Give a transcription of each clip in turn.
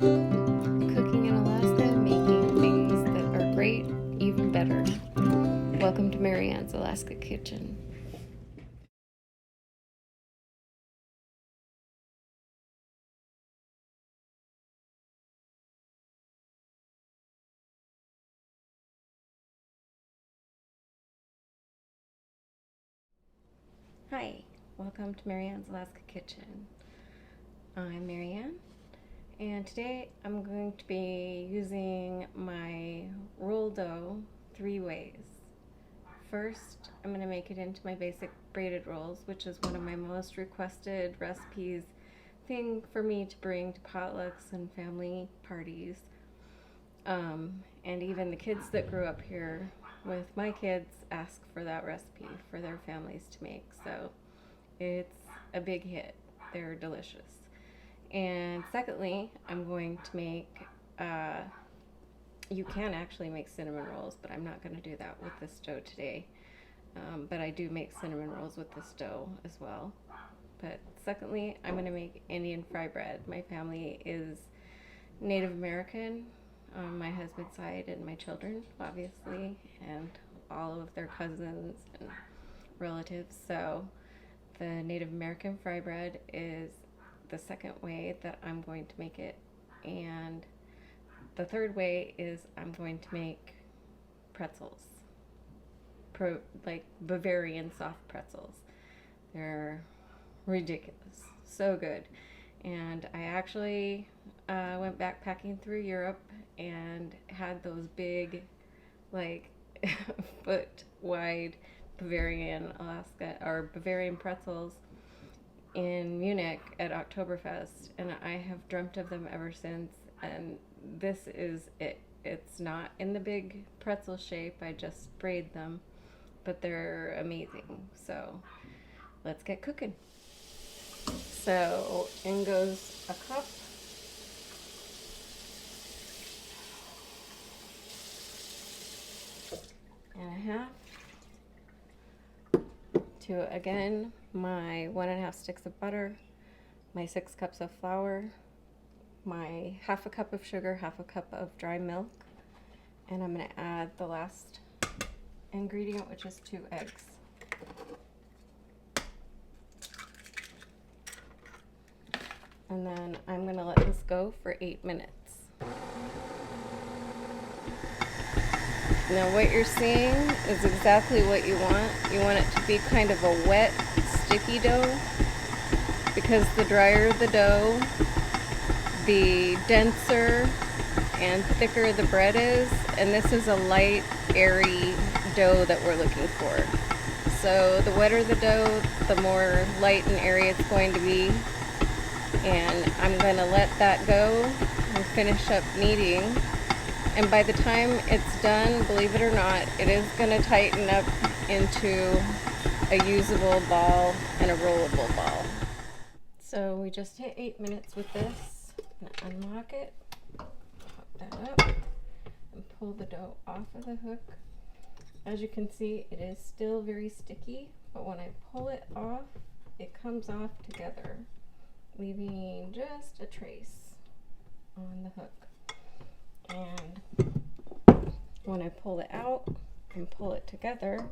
Cooking in Alaska, making things that are great, even better. Welcome to Marianne's Alaska Kitchen. Hi, welcome to Marianne's Alaska Kitchen. I'm Marianne, and today I'm going to be using my roll dough 3 ways. First, I'm going to make it into my basic braided rolls, which is one of my most requested recipes thing for me to bring to potlucks and family parties. And even the kids that grew up here with my kids ask for that recipe for their families to make. So it's a big hit. They're delicious. And secondly, I'm going to make, you can actually make cinnamon rolls, but I'm not going to do that with this dough today. But I do make cinnamon rolls with this dough as well. But secondly, I'm going to make Indian fry bread. My family is Native American on my husband's side, and my children, obviously, and all of their cousins and relatives. So the Native American fry bread is the second way that I'm going to make it. And the third way is I'm going to make pretzels. Like Bavarian soft pretzels. They're ridiculous. So good. And I actually went backpacking through Europe and had those big, like, foot wide Bavarian pretzels in Munich at Oktoberfest, and I have dreamt of them ever since. And this is it. It's not in the big pretzel shape, I just braid them, but they're amazing. So let's get cooking. So in goes a cup. And a half to, again, my 1.5 sticks of butter, my 6 cups of flour, my half a cup of sugar, half a cup of dry milk, and I'm going to add the last ingredient, which is 2 eggs. And then I'm going to let this go for 8 minutes. Now what you're seeing is exactly what you want. You want it to be kind of a wet, sticky dough, because the drier the dough, the denser and thicker the bread is, and this is a light, airy dough that we're looking for. So the wetter the dough, the more light and airy it's going to be. And I'm going to let that go and finish up kneading. And by the time it's done, believe it or not, it is going to tighten up into a usable ball and a rollable ball. So we just hit 8 minutes with this. I'm going to unlock it, pop that up, and pull the dough off of the hook. As you can see, it is still very sticky, but when I pull it off, it comes off together, leaving just a trace on the hook. And when I pull it out and pull it together,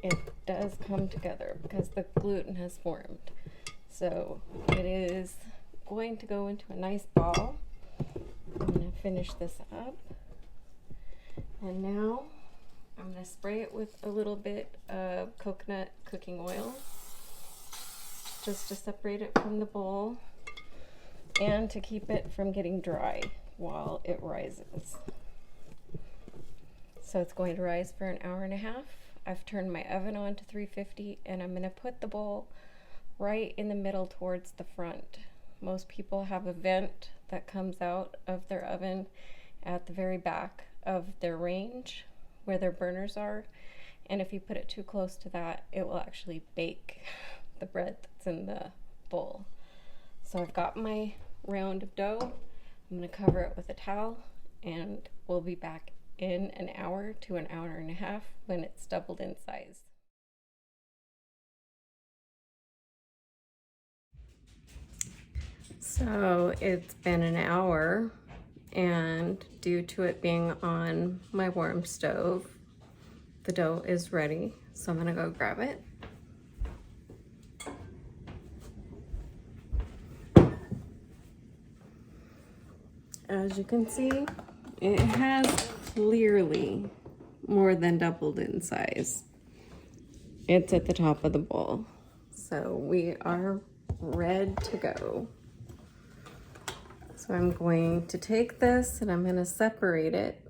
it does come together because the gluten has formed. So it is going to go into a nice ball. I'm going to finish this up. And now I'm going to spray it with a little bit of coconut cooking oil, just to separate it from the bowl and to keep it from getting dry while it rises. So it's going to rise for an hour and a half. I've turned my oven on to 350, and I'm going to put the bowl right in the middle towards the front. Most people have a vent that comes out of their oven at the very back of their range where their burners are, and if you put it too close to that, it will actually bake the bread that's in the bowl. So I've got my round of dough. I'm going to cover it with a towel, and we'll be back in an hour to an hour and a half when it's doubled in size. So it's been an hour, and due to it being on my warm stove, the dough is ready. So I'm gonna go grab it. As you can see, it has clearly more than doubled in size. It's at the top of the bowl. So we are ready to go. So I'm going to take this and I'm going to separate it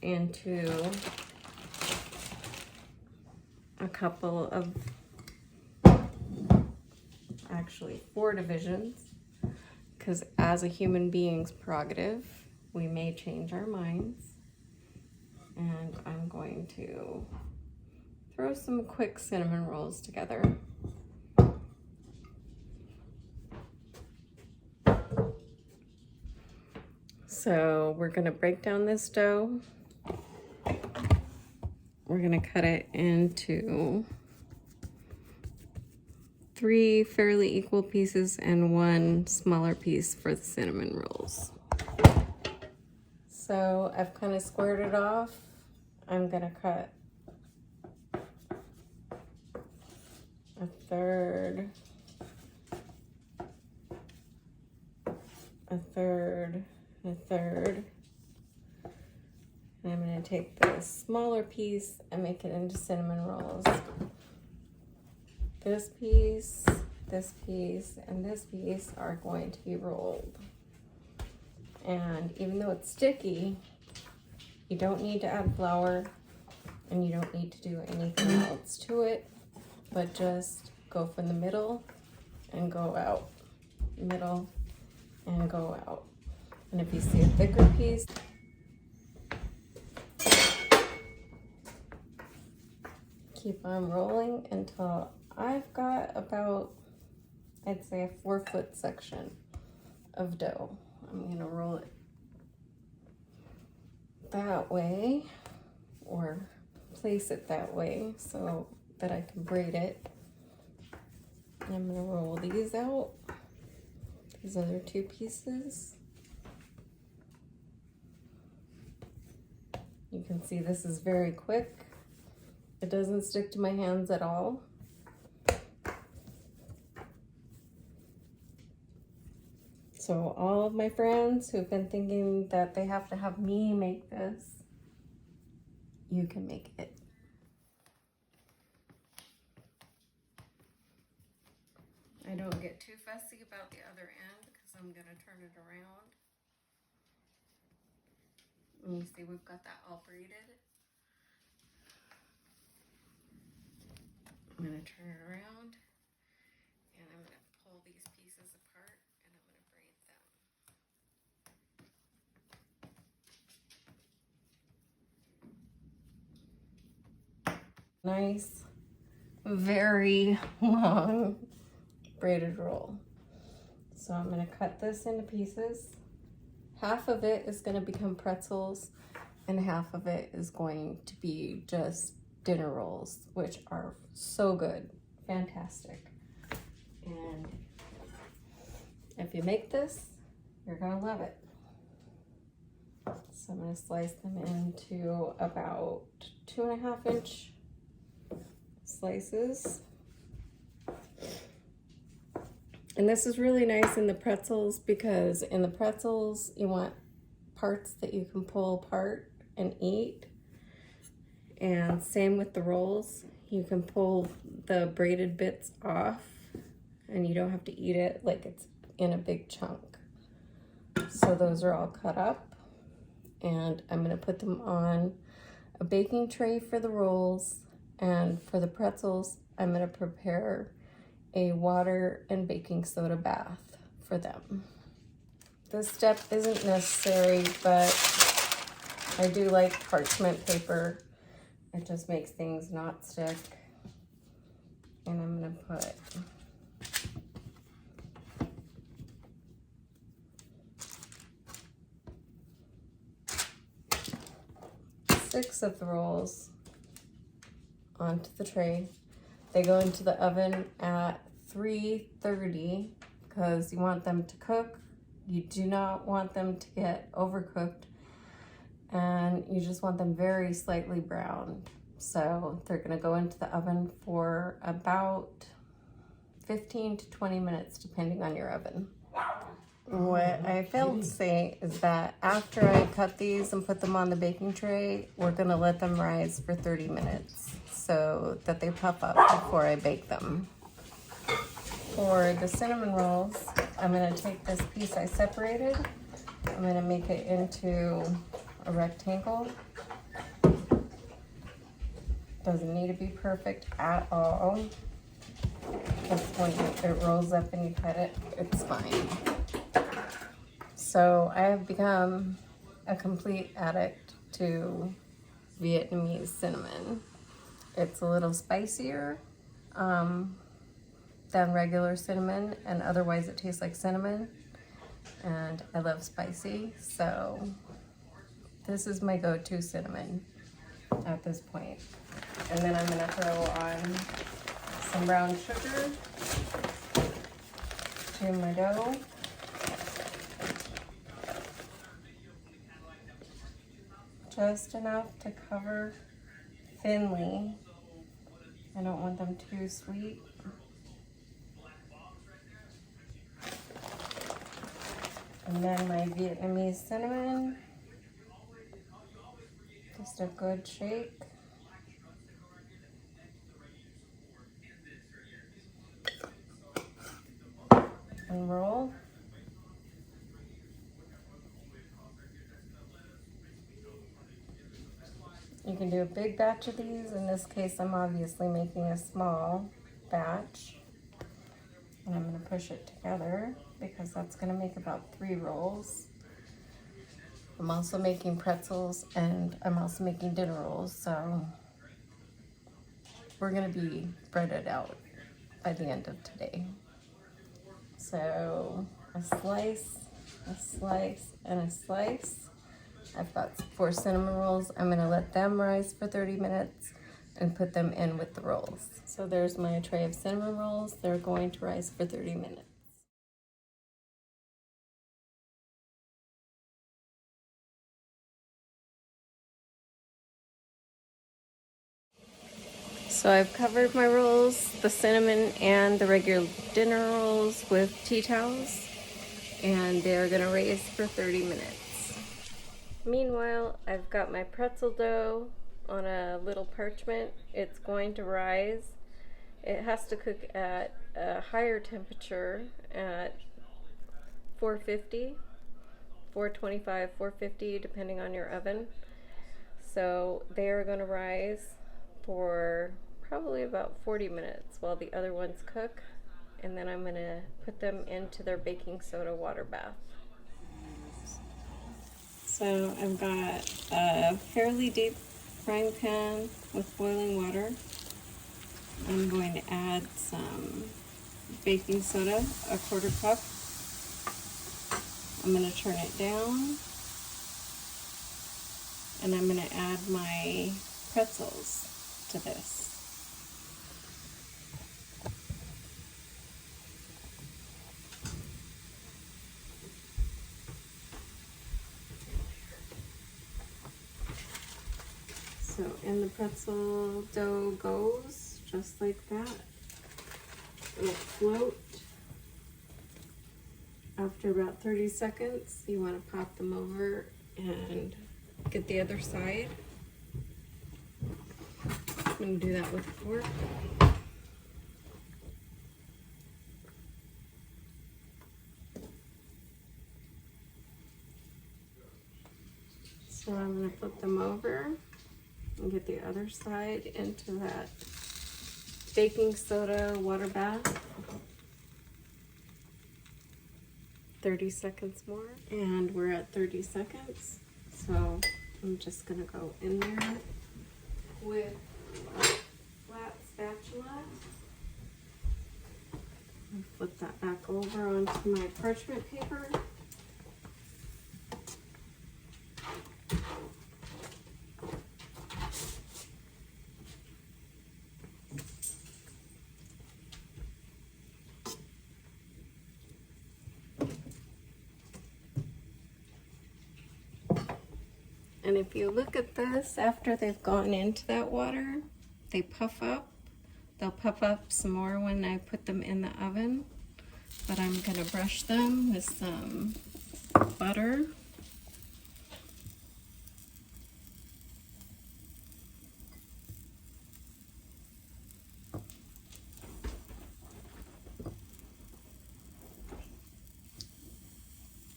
into a couple of, actually 4 divisions, because as a human being's prerogative, we may change our minds. And I'm going to throw some quick cinnamon rolls together. So we're gonna break down this dough. We're gonna cut it into 3 fairly equal pieces and 1 smaller piece for the cinnamon rolls. So I've kind of squared it off. I'm gonna cut a third, a third, a third. And I'm going to take the smaller piece and make it into cinnamon rolls. This piece, and this piece are going to be rolled. And even though it's sticky, you don't need to add flour and you don't need to do anything else to it, but just go from the middle and go out, middle and go out. And if you see a thicker piece, keep on rolling until I've got about, I'd say, a 4-foot section of dough. I'm gonna roll it that way, or place it that way so that I can braid it. And I'm gonna roll these out, these other 2 pieces. You can see this is very quick. It doesn't stick to my hands at all. So all of my friends who've been thinking that they have to have me make this, you can make it. I don't get too fussy about the other end because I'm gonna turn it around. And you see we've got that all braided. I'm gonna turn it around and I'm gonna pull these pieces apart and I'm gonna braid them. Nice, very long braided roll. So I'm gonna cut this into pieces. Half of it is gonna become pretzels and half of it is going to be just dinner rolls, which are so good, fantastic. And if you make this, you're gonna love it. So I'm gonna slice them into about 2.5 inch slices. And this is really nice in the pretzels because in the pretzels, you want parts that you can pull apart and eat. And same with the rolls. You can pull the braided bits off and you don't have to eat it like it's in a big chunk. So those are all cut up and I'm gonna put them on a baking tray for the rolls, and for the pretzels, I'm gonna prepare a water and baking soda bath for them. This step isn't necessary, but I do like parchment paper. It just makes things not stick. And I'm gonna put six of the rolls onto the tray. They go into the oven at 330 because you want them to cook. You do not want them to get overcooked, and you just want them very slightly browned. So they're gonna go into the oven for about 15 to 20 minutes, depending on your oven. What I failed to say is that after I cut these and put them on the baking tray, we're gonna let them rise for 30 minutes so that they puff up before I bake them. For the cinnamon rolls, I'm gonna take this piece I separated, I'm gonna make it into a rectangle. Doesn't need to be perfect at all. Just when it rolls up and you cut it, it's fine. So I have become a complete addict to Vietnamese cinnamon. It's a little spicier than regular cinnamon, and otherwise it tastes like cinnamon. And I love spicy, so this is my go-to cinnamon at this point. And then I'm gonna throw on some brown sugar to my dough. Just enough to cover thinly. I don't want them too sweet. And then my Vietnamese cinnamon. Just a good shake. And roll. You can do a big batch of these. In this case, I'm obviously making a small batch. And I'm gonna push it together because that's gonna make about 3 rolls. I'm also making pretzels and I'm also making dinner rolls, so we're gonna be breaded out by the end of today. So a slice, and a slice. I've got 4 cinnamon rolls. I'm gonna let them rise for 30 minutes and put them in with the rolls. So there's my tray of cinnamon rolls. They're going to rise for 30 minutes. So I've covered my rolls, the cinnamon and the regular dinner rolls, with tea towels, and they're gonna raise for 30 minutes. Meanwhile, I've got my pretzel dough on a little parchment. It's going to rise. It has to cook at a higher temperature at 450, 425, 450, depending on your oven. So they are going to rise for probably about 40 minutes while the other ones cook, and then I'm going to put them into their baking soda water bath. So I've got a fairly deep frying pan with boiling water. I'm going to add some baking soda, a 1/4 cup. I'm going to turn it down, and I'm going to add my pretzels to this. So in the pretzel dough goes, just like that. It'll float. After about 30 seconds, you want to pop them over and get the other side. I'm going to do that with a fork. So I'm going to flip them over and get the other side into that baking soda water bath. 30 seconds more, and we're at 30 seconds. So I'm just gonna go in there with a flat spatula and flip that back over onto my parchment paper. And if you look at this, after they've gone into that water, they puff up. They'll puff up some more when I put them in the oven. But I'm gonna brush them with some butter.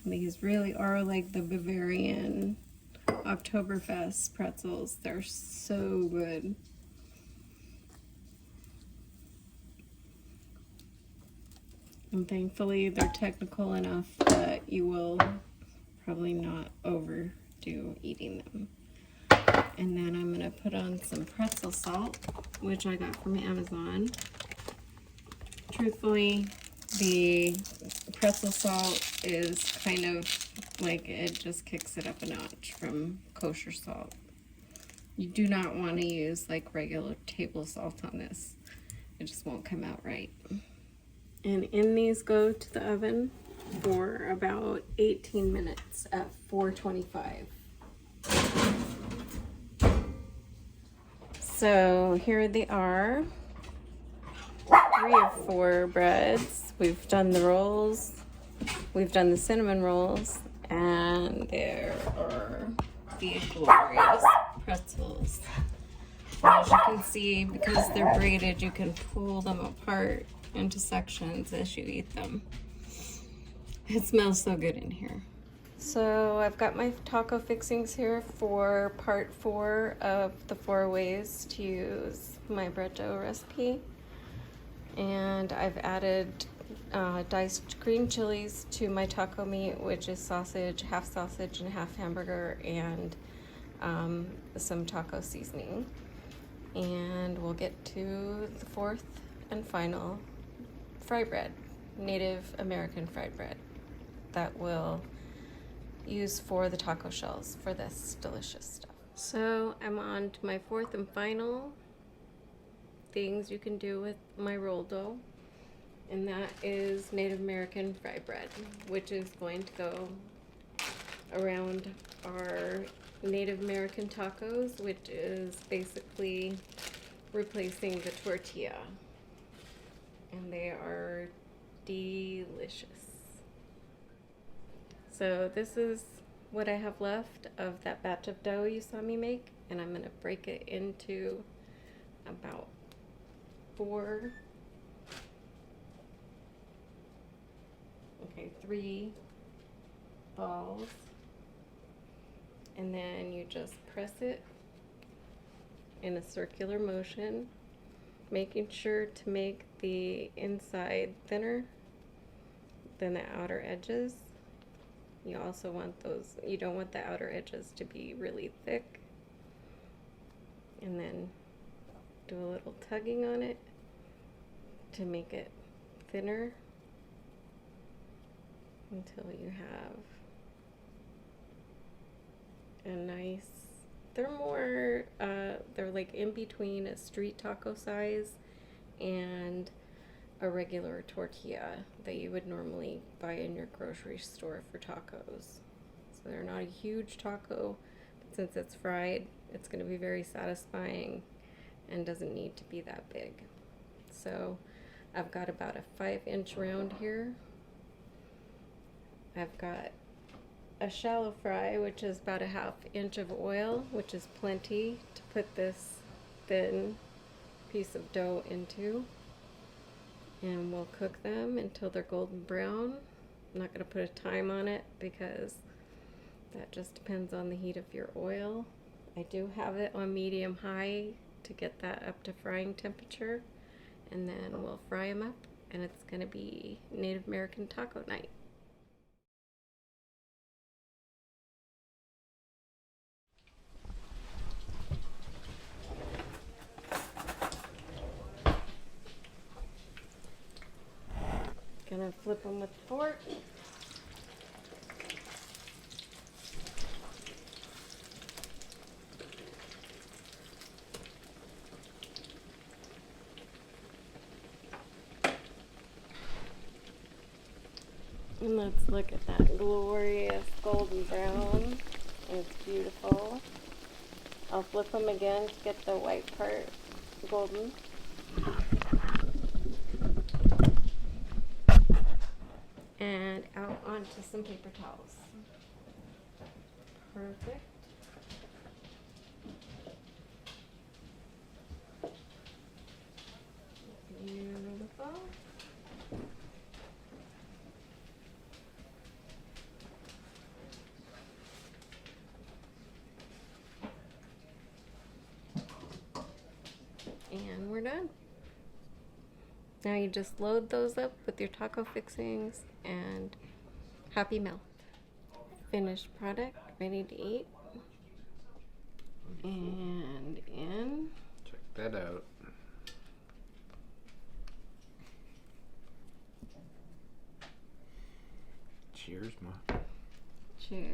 These really are like the Bavarian Oktoberfest pretzels. They're so good. And thankfully they're technical enough that you will probably not overdo eating them. And then I'm gonna put on some pretzel salt, which I got from Amazon. Truthfully, the pretzel salt is kind of like, it just kicks it up a notch from kosher salt. You do not want to use like regular table salt on this. It just won't come out right. And in these go to the oven for about 18 minutes at 425. So here they are. 3 of 4 breads. We've done the rolls, we've done the cinnamon rolls, and there are the glorious pretzels. And as you can see, because they're braided, you can pull them apart into sections as you eat them. It smells so good in here. So I've got my taco fixings here for part 4 of the 4 ways to use my bread dough recipe. And I've added diced green chilies to my taco meat, which is sausage and half hamburger, and some taco seasoning. And we'll get to the 4th and final fry bread, Native American fried bread, that we'll use for the taco shells for this delicious stuff. So I'm on to my 4th and final things you can do with my roll dough, and that is Native American fried bread, which is going to go around our Native American tacos, which is basically replacing the tortilla, and they are delicious. So this is what I have left of that batch of dough you saw me make, and I'm going to break it into about 3 balls, and then you just press it in a circular motion, making sure to make the inside thinner than the outer edges. You also want those, you don't want the outer edges to be really thick, and then do a little tugging on it to make it thinner until you have a nice, they're like in between a street taco size and a regular tortilla that you would normally buy in your grocery store for tacos. So they're not a huge taco, but since it's fried, it's going to be very satisfying and doesn't need to be that big. So I've got about a 5-inch round here. I've got a shallow fry, which is about a 1/2 inch of oil, which is plenty to put this thin piece of dough into. And we'll cook them until they're golden brown. I'm not going to put a time on it because that just depends on the heat of your oil. I do have it on medium high to get that up to frying temperature, and then we'll fry them up, and it's going to be Native American taco night. Gonna flip them with the fork. And let's look at that glorious golden brown. It's beautiful. I'll flip them again to get the white part golden. And out onto some paper towels. Perfect. Beautiful. And we're done. Now you just load those up with your taco fixings and happy mouth. Finished product, ready to eat. And in. Check that out. Cheers, Ma. Cheers.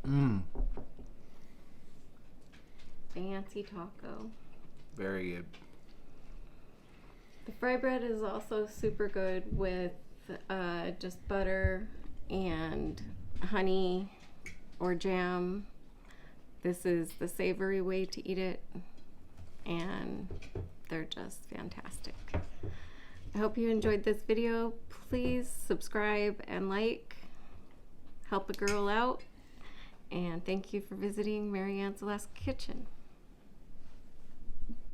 Mmm. Fancy taco. Very good. The fry bread is also super good with just butter and honey or jam. This is the savory way to eat it, and they're just fantastic. I hope you enjoyed this video. Please subscribe and like. Help a girl out. And thank you for visiting Mary Ann's Alaska Kitchen.